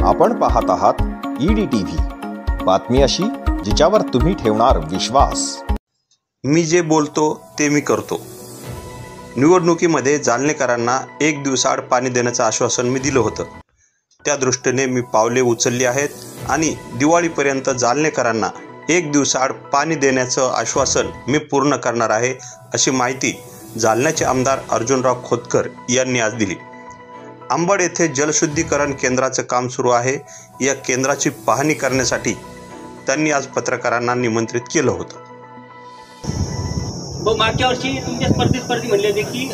आपण पाहत आहात EDTV, बातमी अशी जिच्यावर तुम्ही ठेवणार विश्वास। मी जे बोलतो ते मी करतो। निवडणुकीमध्ये जालनेकरांना एक दिवसाआड पाणी देण्याचं आश्वासन मी दिलं होतं। त्या दृष्टीने मी पावले उचलली आहेत आणि दिवाळीपर्यंत जालनेकरांना एक दिवसाआड पाणी देण्याचं आश्वासन मी पूर्ण करणार आहे, अशी माहिती जालन्याचे आमदार अर्जुनराव खोतकर यांनी आज दिली। अंबड येथे जलशुद्धीकरण केंद्राचं काम सुरू आहे। या केंद्राची पाहणी करण्यासाठी त्यांनी आज पत्रकारांना निमंत्रित केलं होतं। मागच्या वर्षी तुमच्या स्पर्धी म्हणले होते की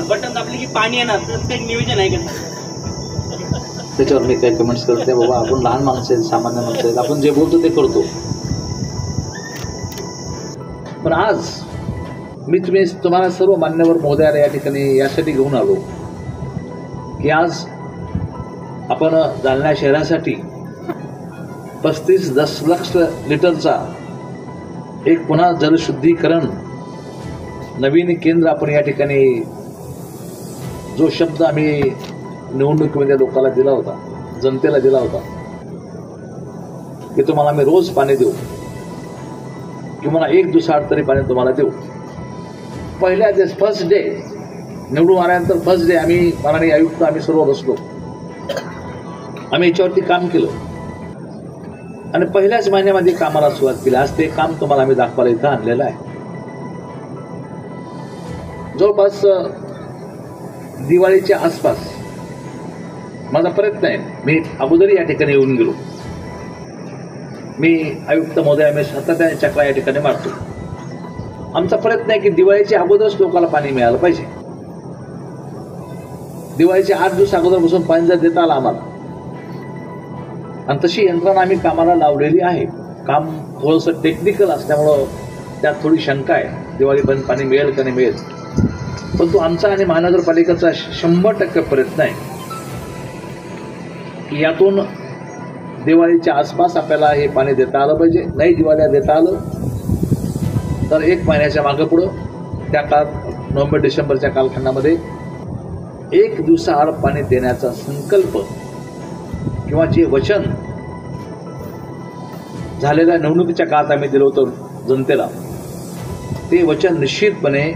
बटन दाबले की पाणी येणार, तर काही नियोजन आहे का? त्याच्यावर मी काही कमेंट्स करते बाबा, आपण लहान माणसं आहेत, सामान्य माणसं आहेत, आपण जे बोलतो ते करतो। पण आज मी तुम्हाला सर्व मान्यवर महोदयाला या ठिकाणी यासाठी घेऊन आलो की आज आपण जालना शहरासाठी 35 दशलक्ष लिटरचा एक पुन्हा जलशुद्धीकरण नवीन केंद्र आपण या ठिकाणी, जो शब्द आम्ही निवडणुकीमध्ये लोकांना दिला होता, जनतेला दिला होता की तुम्हाला आम्ही रोज पाणी देऊ किंवा एक दिवसाआड तरी पाणी तुम्हाला देऊ। पहिल्या फर्स्ट डे निवडून आल्यानंतर फर्स्ट डे आम्ही माननीय आयुक्त आम्ही सर्व बसलो, आम्ही याच्यावरती काम केलं आणि पहिल्याच महिन्यामध्ये कामाला सुरुवात केली। आज ते काम तुम्हाला आम्ही दाखवायला इथं आणलेलं आहे। जवळपास दिवाळीच्या आसपास माझा प्रयत्न आहे, मी अगोदर या ठिकाणी येऊन गेलो, मी आयुक्त महोदय आम्ही सातत्याने चक्रा या ठिकाणी मारतो। आमचा प्रयत्न आहे की दिवाळीच्या अगोदरच लोकांना पाणी मिळालं पाहिजे। दिवाळीच्या 8 दिवस अगोदरपासून पाणी जर देता आलं आम्हाला, आणि तशी यंत्रणा आम्ही कामाला लावलेली आहे। काम थोडंसं टेक्निकल असल्यामुळं त्यात थोडी शंका आहे, दिवाळीपर्यंत पाणी मिळेल का नाही मिळेल, परंतु आमचा आणि महानगरपालिकेचा 100% प्रयत्न आहे की यातून दिवाळीच्या आसपास आपल्याला हे पाणी देता आलं पाहिजे। नाही दिवाळीला देता आलं तर 1 महिन्याच्या मागं पुढं त्या काळात नोव्हेंबर डिसेंबरच्या कालखंडामध्ये 1 दिवसाआड पाणी देण्याचा संकल्प किंवा जे वचन झालेल्या निवडणुकीच्या काळात आम्ही दिलं होतं जनतेला, ते वचन निश्चितपणे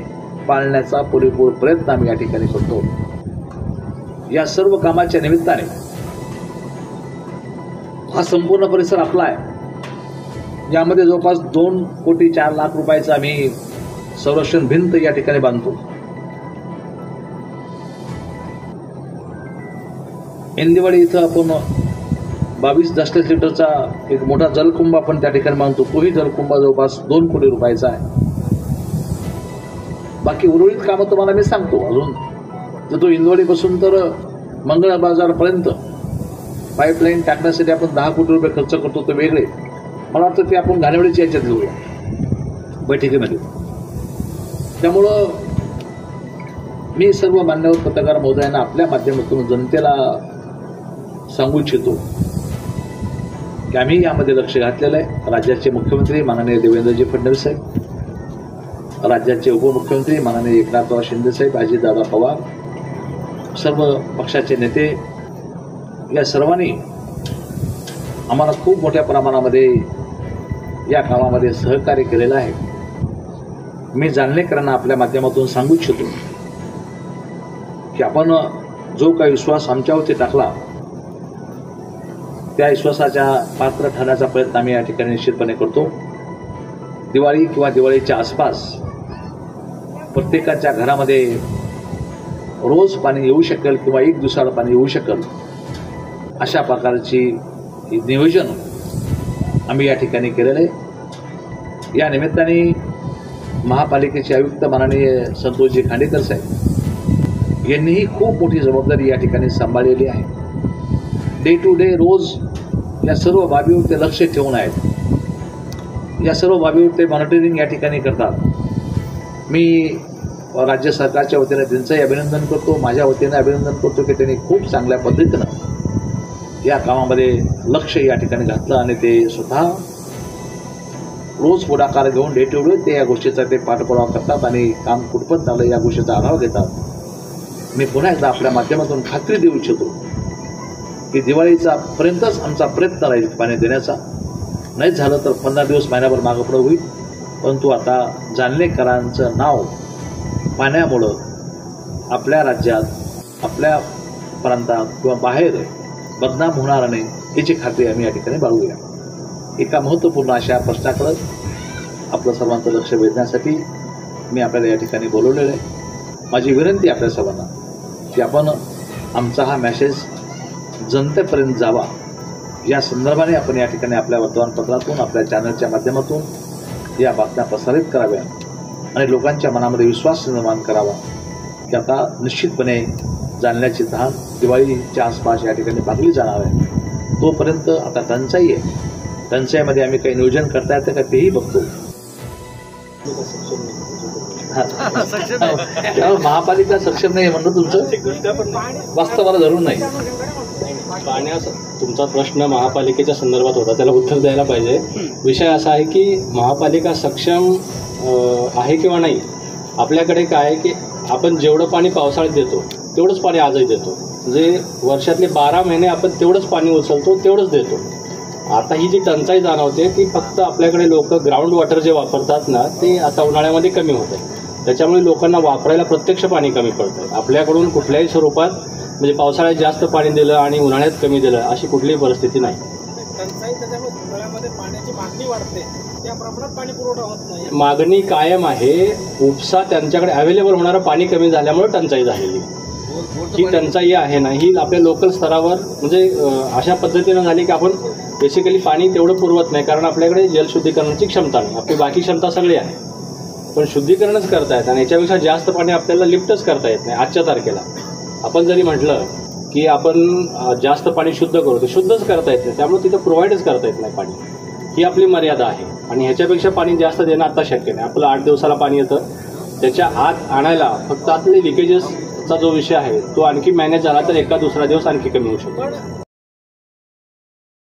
पाळण्याचा पुरेपूर प्रयत्न आम्ही या ठिकाणी करतो। या सर्व कामाच्या निमित्ताने हा संपूर्ण परिसर आपला आहे। यामध्ये जवळपास 2,04 लाख रुपयाचं आम्ही संरक्षण भिंत या ठिकाणी बांधतो। इंदिवाडी इथं आपण 22 दशलक्ष लिटरचा एक मोठा जलकुंभ आपण त्या ठिकाणी बांधतो। तोही जलकुंभ जवळपास 2 कोटी रुपयाचा आहे। बाकी उर्वरित कामं तुम्हाला मी सांगतो अजून, तर तो इंदवाडीपासून तर मंगळ बाजारपर्यंत पाईपलाईन टाकण्यासाठी आपण 10 कोटी रुपये खर्च करतो, ते वेगळे। मला वाटतं ते आपण घाणेवाडीच्या याच्यात घेऊया बैठकीमध्ये। त्यामुळं मी सर्व मान्यवर पत्रकार महोदयांना आपल्या माध्यमातून जनतेला सांगू इच्छितो की आम्ही यामध्ये लक्ष घातलेलं आहे। राज्याचे मुख्यमंत्री माननीय देवेंद्रजी फडणवीस साहेब, राज्याचे उपमुख्यमंत्री माननीय एकनाथराव शिंदे साहेब, अजितदादा पवार, सर्व पक्षाचे नेते, या सर्वांनी आम्हाला खूप मोठ्या प्रमाणामध्ये या कामामध्ये सहकार्य केलेलं आहे। मी जालनेकरांना आपल्या माध्यमातून सांगू इच्छितो की आपण जो काही विश्वास आमच्यावरती टाकला, त्या विश्वासाच्या पात्र ठरण्याचा प्रयत्न आम्ही या ठिकाणी निश्चितपणे करतो। दिवाळी किंवा दिवाळीच्या आसपास प्रत्येकाच्या घरामध्ये रोज पाणी येऊ शकेल किंवा 1 दिवसाआड पाणी येऊ शकेल, अशा प्रकारची नियोजन आम्ही या ठिकाणी केलेलं आहे। या निमित्ताने महापालिकेचे आयुक्त माननीय संतोषजी खांडेकर साहेब यांनीही खूप मोठी जबाबदारी या ठिकाणी सांभाळलेली आहे। डे टू डे रोज या सर्व बाबीवर ते लक्ष ठेवून आहेत, या सर्व बाबीवर ते मॉनिटरिंग या ठिकाणी करतात। मी राज्य सरकारच्या वतीने त्यांचंही अभिनंदन करतो, माझ्या वतीने अभिनंदन करतो की त्यांनी खूप चांगल्या पद्धतीनं या कामामध्ये लक्ष या ठिकाणी घातलं आणि ते स्वतः रोज पुढाकार घेऊन डे टू डे ते या गोष्टीचा ते पाठपुरावा करतात आणि काम कुठपर्यंत आलं या गोष्टीचा आढावा घेतात। मी पुन्हा एकदा आपल्या माध्यमातून खात्री देऊ इच्छितो की दिवाळीचा पर्यंतच आमचा प्रयत्न राहील पाणी देण्याचा. नाही झालं तर 15 दिवस महिन्याभर मागं पुढं होईल. परंतु आता जालनेकरांचं नाव पाण्यामुळं आपल्या राज्यात, आपल्या प्रांतात किंवा बाहेर बदनाम होणार नाही याची खात्री आम्ही या ठिकाणी बाळगूया. एका महत्त्वपूर्ण अशा प्रश्नाकडं आपलं सर्वांचं लक्ष वेधण्यासाठी मी आपल्याला या ठिकाणी बोलवलेलं आहे. माझी विनंती आपल्या सर्वांना की आपण आमचा हा मेसेज जनतेपर्यंत जावा या संदर्भाने आपण या ठिकाणी आपल्या वर्तमानपत्रातून, आपल्या चॅनलच्या माध्यमातून या बातम्या प्रसारित कराव्या आणि लोकांच्या मनामध्ये विश्वास निर्माण करावा की आता निश्चितपणे जालन्याची तहान दिवाळीच्या आसपास या ठिकाणी भागली जाणार आहे. तोपर्यंत आता टंचाई आहे. टंचाईमध्ये आम्ही काही नियोजन करता येतं का तेही बघतो. महापालिका सक्षम नाही म्हणणं तुमचं वास्तवाला धरून नाही. तुमचा प्रश्न महापालिकेच्या संदर्भात होता, त्याला उत्तर द्यायला पाहिजे. विषय असा आहे की महापालिका सक्षम आहे किंवा नाही. आपल्याकडे काय आहे की आपण जेवढं पाणी पावसाळ्यात देतो तेवढंच पाणी आजही देतो. म्हणजे वर्षातले 12 महिने आपण तेवढंच पाणी उचलतो, तेवढंच देतो. आता ही जी टंचाई जाणवते ती फक्त आपल्याकडे लोक ग्राउंड वॉटर जे वापरतात ना, ते आता उन्हाळ्यामध्ये कमी होत आहे. त्याच्यामुळे लोकांना वापरायला प्रत्यक्ष पाणी कमी पडतं आहे. आपल्याकडून कुठल्याही स्वरूपात म्हणजे पावसाळ्यात जास्त पाणी दिलं आणि उन्हाळ्यात कमी दिलं अशी कुठलीही परिस्थिती नाही. मागणी कायम आहे. उपसा त्यांच्याकडे अवेलेबल होणारं पाणी कमी झाल्यामुळे टंचाई झालेली. ही टंचाई आहे ना, ही आपल्या लोकल स्तरावर म्हणजे अशा पद्धतीनं झाली की आपण बेसिकली पाणी तेवढं पुरवत नाही, कारण आपल्याकडे जलशुद्धीकरणाची क्षमता नाही. आपली बाकी क्षमता सगळी आहे, पण शुद्धीकरणच करता येत आणि याच्यापेक्षा जास्त पाणी आपल्याला लिफ्टच करता येत नाही. आजच्या तारखेला आपण जरी म्हटलं की आपण जास्त पाणी शुद्ध करू, तर शुद्धच करता येत नाही. त्यामुळे तिथं प्रोव्हाइडच करता येत नाही पाणी. ही आपली मर्यादा आहे आणि ह्याच्यापेक्षा पाणी जास्त देणं आता शक्य नाही. आपलं 8 दिवसाला पाणी येतं, त्याच्या आत आणायला फक्त आतले लिकेजेसचा जो विषय आहे तो आणखी मॅनेज झाला तर एका दुसरा दिवस आणखी कमी होऊ शकतो.